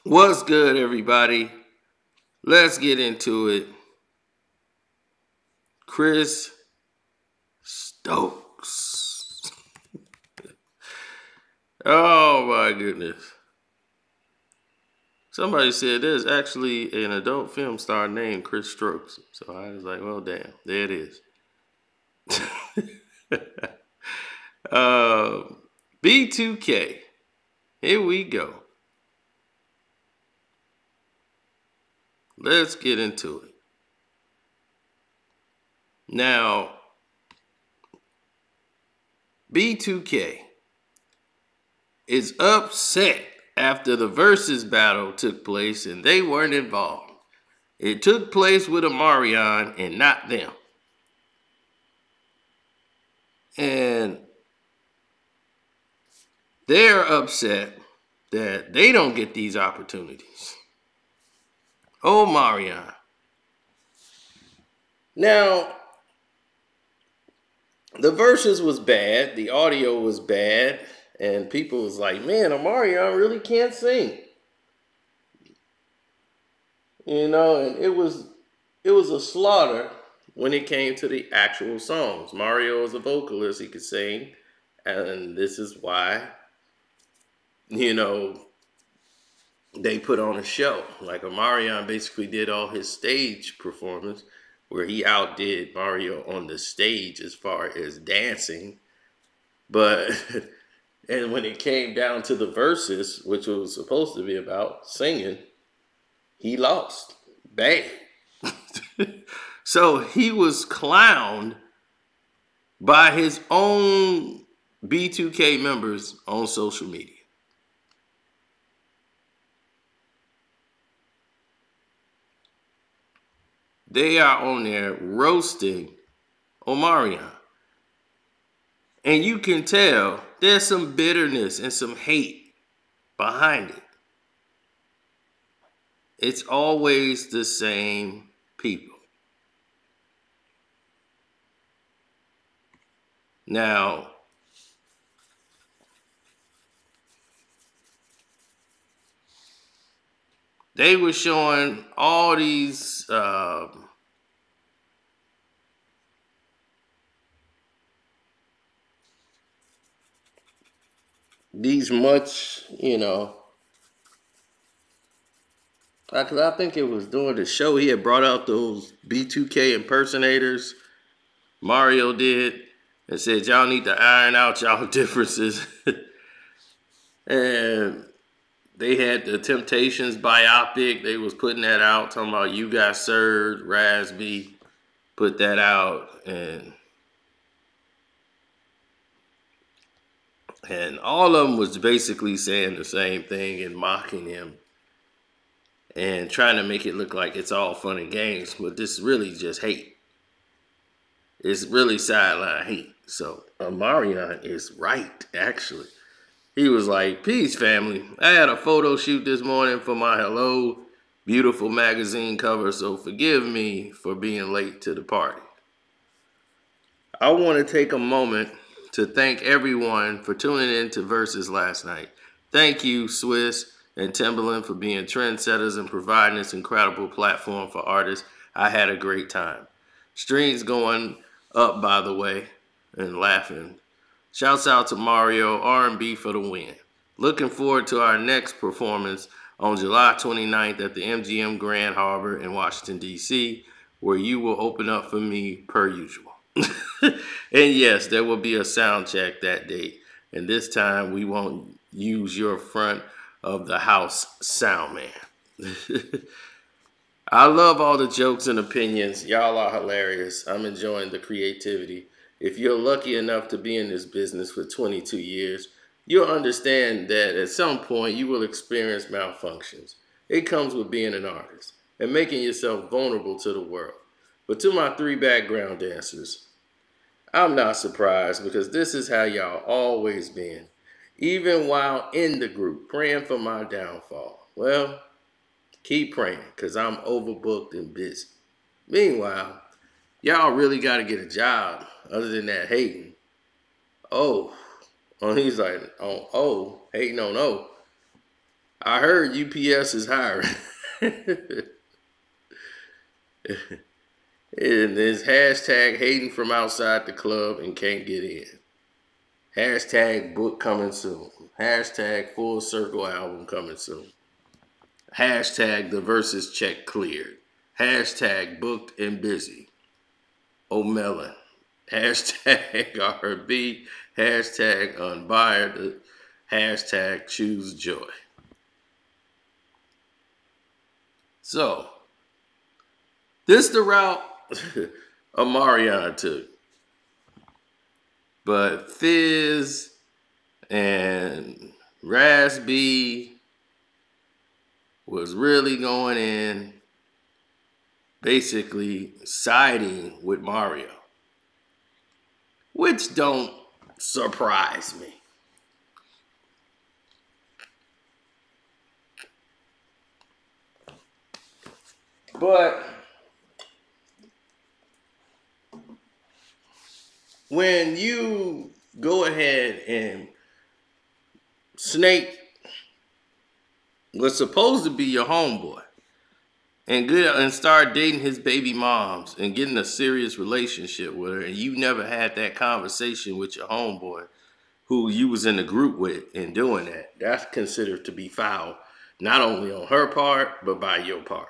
What's good, everybody? Let's get into it. Chris Stokes. Oh my goodness. Somebody said there's actually an adult film star named Chris Stokes. So I was like, well, damn, there it is. uh, B2K. Here we go. Let's get into it. Now, B2K is upset after the versus battle took place and they weren't involved. It took place with Omarion and not them. And they're upset that they don't get these opportunities. Omarion. Now, the verses was bad, the audio was bad, and people was like, man, Omarion really can't sing. You know, and it was a slaughter when it came to the actual songs. Mario is a vocalist, he could sing, and this is why, you know, they put on a show. Like Omarion basically did all his stage performance where he outdid Mario on the stage as far as dancing. But and when it came down to the verses, which was supposed to be about singing, he lost bad. So he was clowned by his own B2K members on social media. They are on there roasting Omarion. And you can tell there's some bitterness and some hate behind it. It's always the same people. Now, they were showing all these much, I think it was during the show he had brought out those B2K impersonators. Mario did, and said y'all need to iron out y'all differences. And they had the Temptations biopic. They was putting that out, talking about You Got Served. Razby put that out, and all of them was basically saying the same thing and mocking him and trying to make it look like it's all fun and games, but this is really just hate. It's really sideline hate. So Omarion is right, actually. He was like, peace, family. I had a photo shoot this morning for my Hello Beautiful magazine cover, so forgive me for being late to the party. I want to take a moment to thank everyone for tuning in to Versus last night. Thank you, Swiss and Timbaland, for being trendsetters and providing this incredible platform for artists. I had a great time. Streams going up, by the way, and laughing. Shouts out to Mario, R&B for the win. Looking forward to our next performance on July 29th at the MGM Grand Harbor in Washington, D.C., where you will open up for me per usual. And yes, there will be a sound check that date. And this time we won't use your front of the house sound man. I love all the jokes and opinions. Y'all are hilarious. I'm enjoying the creativity. If you're lucky enough to be in this business for 22 years, you'll understand that at some point you will experience malfunctions. It comes with being an artist and making yourself vulnerable to the world. But to my 3 background dancers, I'm not surprised because this is how y'all always been. Even while in the group, praying for my downfall. Well, keep praying because I'm overbooked and busy. Meanwhile, y'all really got to get a job other than that hating. Oh, he's like, hating on O. I heard UPS is hiring. And there's hashtag hating from outside the club and can't get in. Hashtag book coming soon. Hashtag full circle album coming soon. Hashtag the versus check cleared. Hashtag booked and busy. O'Melon. Hashtag R&B. Hashtag unbiased. Hashtag choose joy. So, this the route Omarion took. But Fizz and Raz B was really going in, basically siding with Mario, which don't surprise me. But when you go ahead and Snake was supposed to be your homeboy and start dating his baby moms and getting a serious relationship with her, and you never had that conversation with your homeboy who you was in the group with and doing that, that's considered to be foul, not only on her part, but by your part.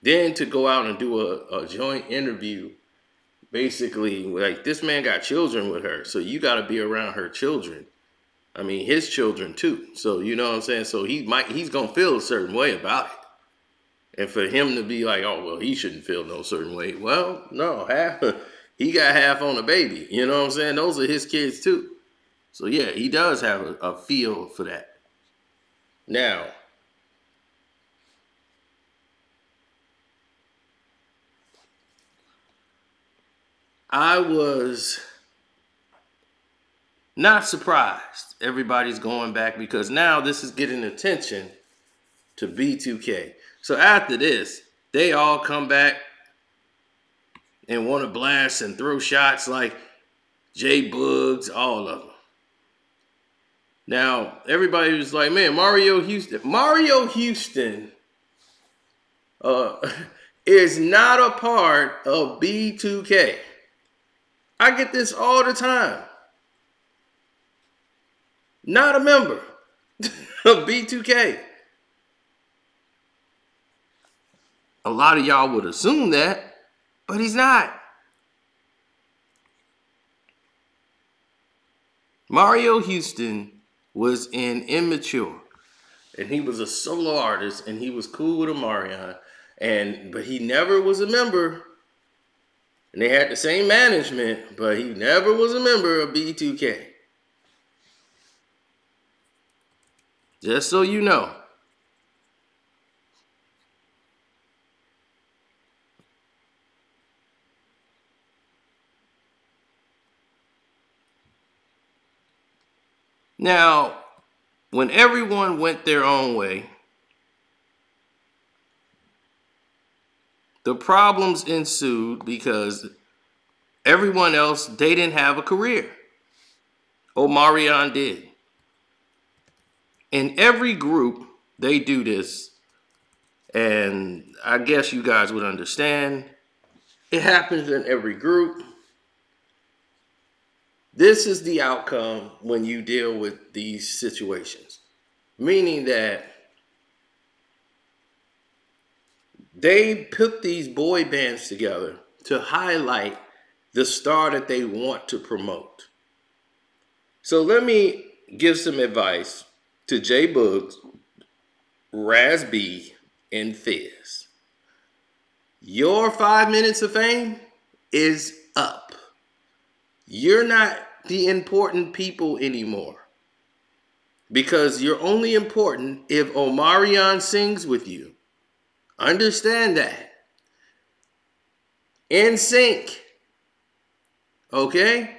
Then to go out and do a joint interview, basically, like, this man got children with her, so you got to be around her children. I mean, his children too. So, you know what I'm saying? So he's going to feel a certain way about it. And for him to be like, oh, well, he shouldn't feel no certain way. Well, no, he got half on the baby. You know what I'm saying? Those are his kids too. So, yeah, he does have a feel for that. Now, I was not surprised everybody's going back, because now this is getting attention to B2K. So after this, they all come back and want to blast and throw shots like J Boogs, all of them. Now, everybody was like, man, Mario Houston is not a part of B2K. I get this all the time. Not a member of B2K. A lot of y'all would assume that, but he's not. Mario Houston was in Immature, and he was a solo artist, and he was cool with Omarion, but he never was a member. And they had the same management, but he never was a member of B2K. Just so you know. Now, when everyone went their own way, the problems ensued because everyone else, they didn't have a career. Omarion did. In every group, they do this. And I guess you guys would understand. It happens in every group. This is the outcome when you deal with these situations. Meaning that they put these boy bands together to highlight the star that they want to promote. So let me give some advice to J Boogs, Raz B, and Fizz. Your 5 minutes of fame is up. You're not the important people anymore, because you're only important if Omarion sings with you. Understand that. NSYNC. Okay?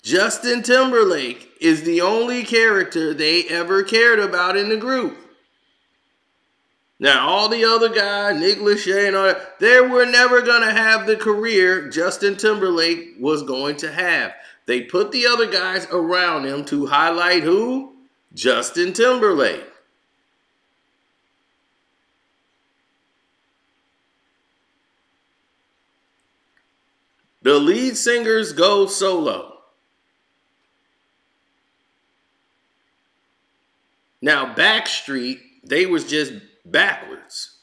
Justin Timberlake is the only character they ever cared about in the group. Now, all the other guys, Nick Lachey and all that, they were never going to have the career Justin Timberlake was going to have. They put the other guys around him to highlight who? Justin Timberlake. The lead singers go solo. Now, Backstreet, they was just backwards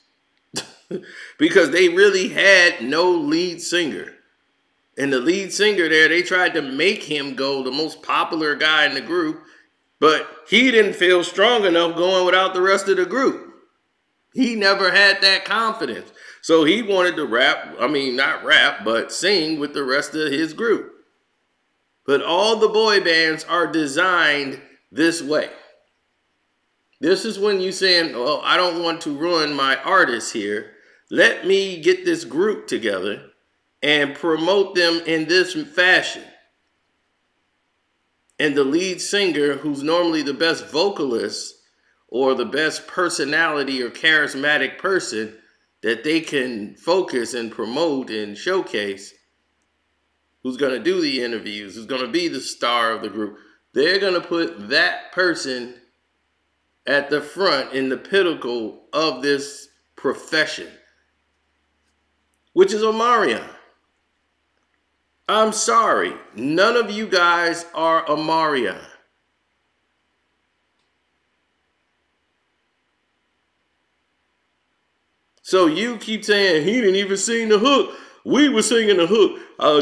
because they really had no lead singer. And the lead singer there, they tried to make him go the most popular guy in the group, but he didn't feel strong enough going without the rest of the group. He never had that confidence. So he wanted to rap, I mean, not rap, but sing with the rest of his group. But all the boy bands are designed this way. This is when you're saying, well, I don't want to ruin my artists here. Let me get this group together and promote them in this fashion. And the lead singer, who's normally the best vocalist or the best personality or charismatic person that they can focus and promote and showcase, who's going to do the interviews, who's going to be the star of the group, they're going to put that person at the front in the pinnacle of this profession, which is Omarion. I'm sorry, none of you guys are Omarion. So you keep saying he didn't even sing the hook. We were singing the hook.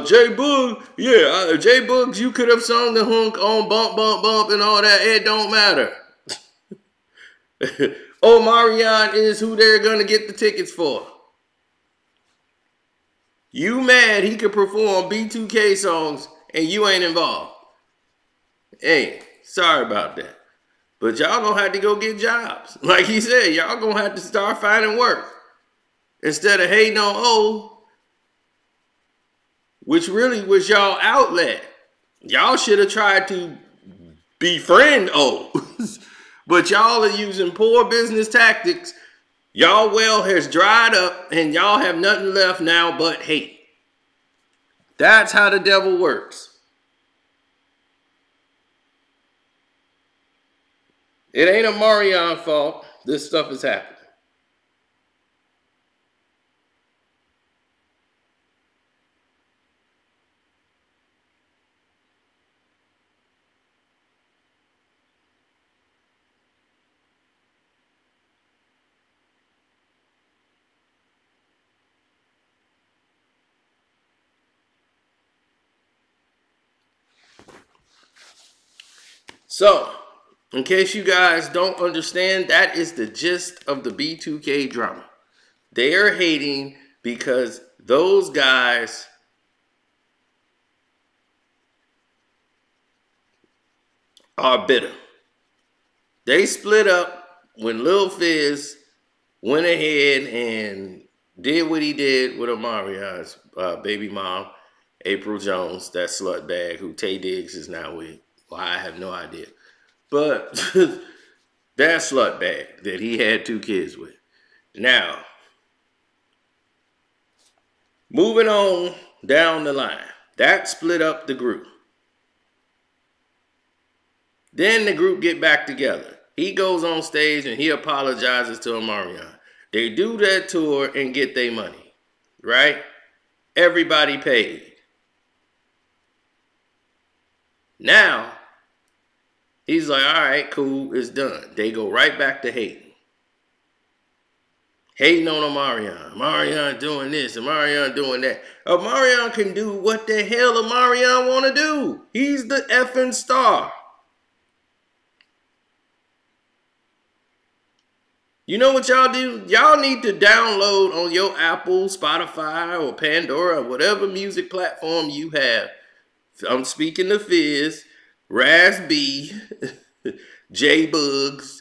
J Boog, yeah, J Boogs, you could have sung the hook on Bump, Bump, Bump and all that. It don't matter. Omarion is who they're going to get the tickets for. You mad he could perform B2K songs and you ain't involved. Hey, sorry about that. But y'all gonna have to go get jobs. Like he said, y'all gonna have to start finding work. Instead of hating on O, which really was y'all outlet. Y'all should have tried to befriend O. But y'all are using poor business tactics. Y'all well has dried up and y'all have nothing left now but hate. That's how the devil works. It ain't Omarion's fault. This stuff is happening. So, in case you guys don't understand, that is the gist of the B2K drama. They are hating because those guys are bitter. They split up when Lil Fizz went ahead and did what he did with Omarion's baby mom, April Jones, that slut bag who Tay Diggs is now with. Well, I have no idea. But that slut bag that he had 2 kids with. Now, moving on down the line, that split up the group. Then the group get back together. He goes on stage and he apologizes to Omarion. They do that tour and get their money, right? Everybody paid. Now, he's like, all right, cool, it's done. They go right back to hating. Hating on Omarion. Omarion doing this, Omarion doing that. Omarion can do what the hell Omarion want to do. He's the effing star. You know what y'all do? Y'all need to download on your Apple, Spotify, or Pandora, or whatever music platform you have. I'm speaking to Fizz, Raz B, J Boogs.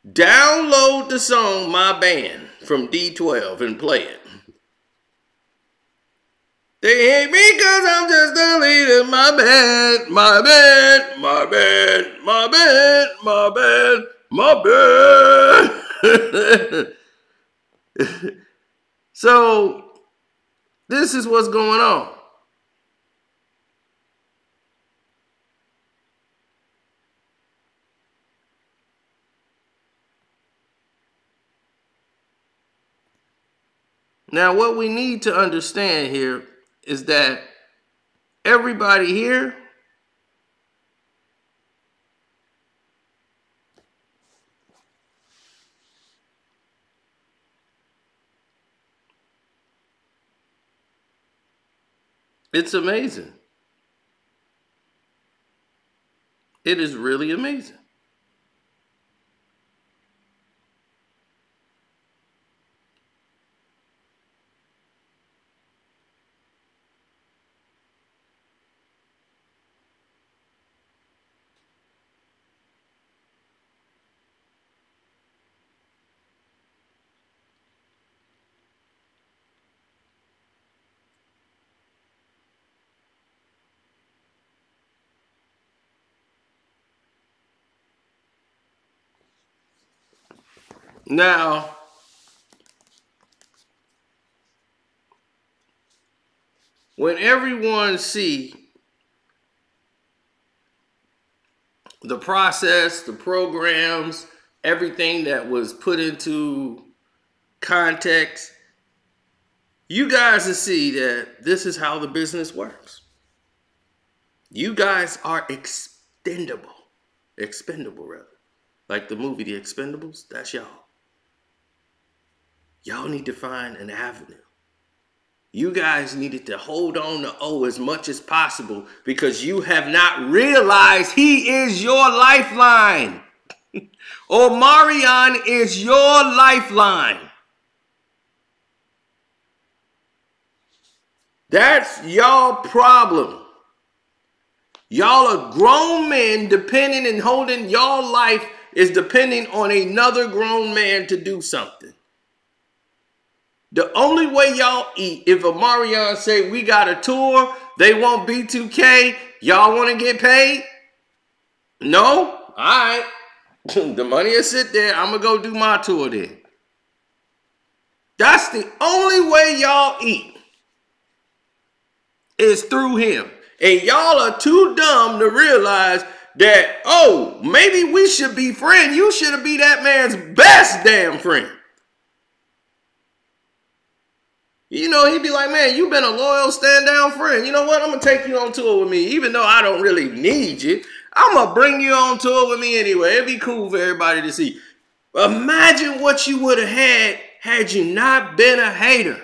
Download the song My Band from D12 and play it. They hate me because I'm just a leader. My band, my band, my band, my band, my band, my band. So, this is what's going on. Now, what we need to understand here is that everybody here it's amazing. It is really amazing. Now, when everyone see the process, the programs, everything that was put into context, you guys will see that this is how the business works. You guys are expendable rather. Like the movie The Expendables, that's y'all. Y'all need to find an avenue. You guys needed to hold on to O as much as possible because you have not realized he is your lifeline. Omarion is your lifeline. That's y'all problem. Y'all are grown men depending and holding y'all life is depending on another grown man to do something. The only way y'all eat, if Omarion say we got a tour, they want B2K, y'all want to get paid? No? All right. The money will sit there. I'm going to go do my tour then. That's the only way y'all eat is through him. And y'all are too dumb to realize that, oh, maybe we should be friends. You should be that man's best damn friend. You know, he'd be like, man, you've been a loyal stand-down friend. You know what? I'm going to take you on tour with me. Even though I don't really need you, I'm going to bring you on tour with me anyway. It'd be cool for everybody to see. Imagine what you would have had you not been a hater.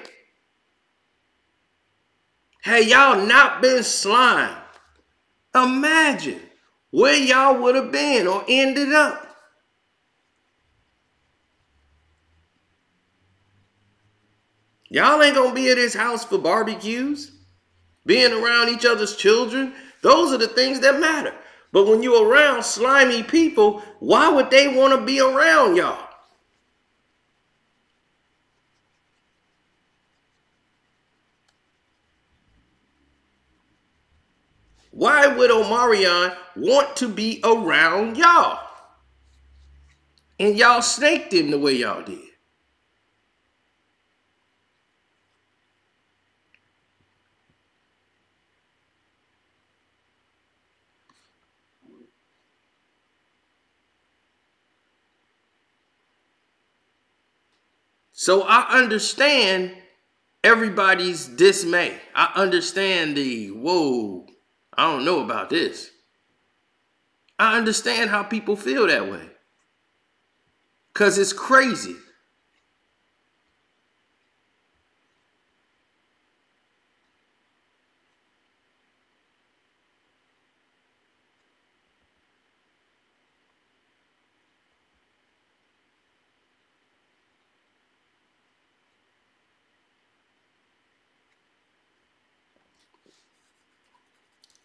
Had y'all not been slime. Imagine where y'all would have been or ended up. Y'all ain't gonna be at his house for barbecues, being around each other's children. Those are the things that matter. But when you're around slimy people, why would they want to be around y'all? Why would Omarion want to be around y'all? And y'all snaked him the way y'all did. So I understand everybody's dismay. I understand the, whoa, I don't know about this. I understand how people feel that way. Because it's crazy.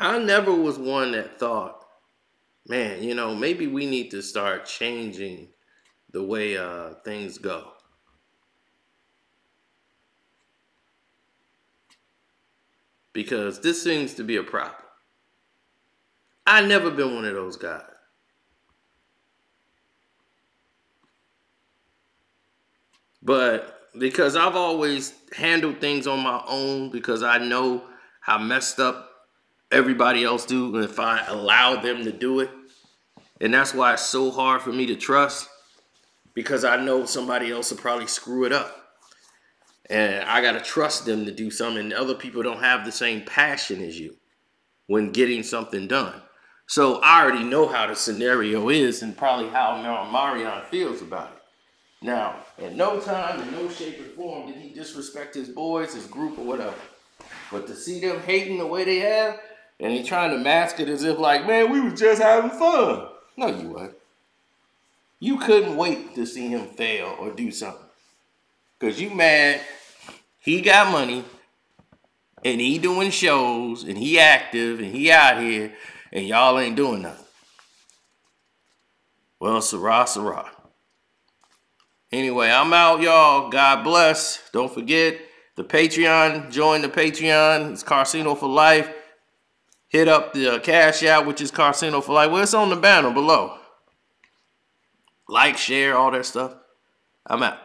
I never was one that thought, man, you know, maybe we need to start changing the way things go. Because this seems to be a problem. I've never been one of those guys. But because I've always handled things on my own, because I know how messed up everybody else do if I allow them to do it. And that's why it's so hard for me to trust, because I know somebody else will probably screw it up. And I got to trust them to do something. And other people don't have the same passion as you when getting something done. So I already know how the scenario is and probably how Marion feels about it. Now, at no time, in no shape or form, did he disrespect his boys, his group, or whatever. But to see them hating the way they have, and he trying to mask it as if like, man, we was just having fun. No, you wasn't. You couldn't wait to see him fail or do something. Because you mad, he got money, and he doing shows, and he active, and he out here, and y'all ain't doing nothing. Well, Sarah, Sarah. Anyway, I'm out, y'all. God bless. Don't forget the Patreon. Join the Patreon. It's Carcino for Life. Hit up the Cash App, which is Carcino for Life. Well, it's on the banner below. Like, share, all that stuff. I'm out.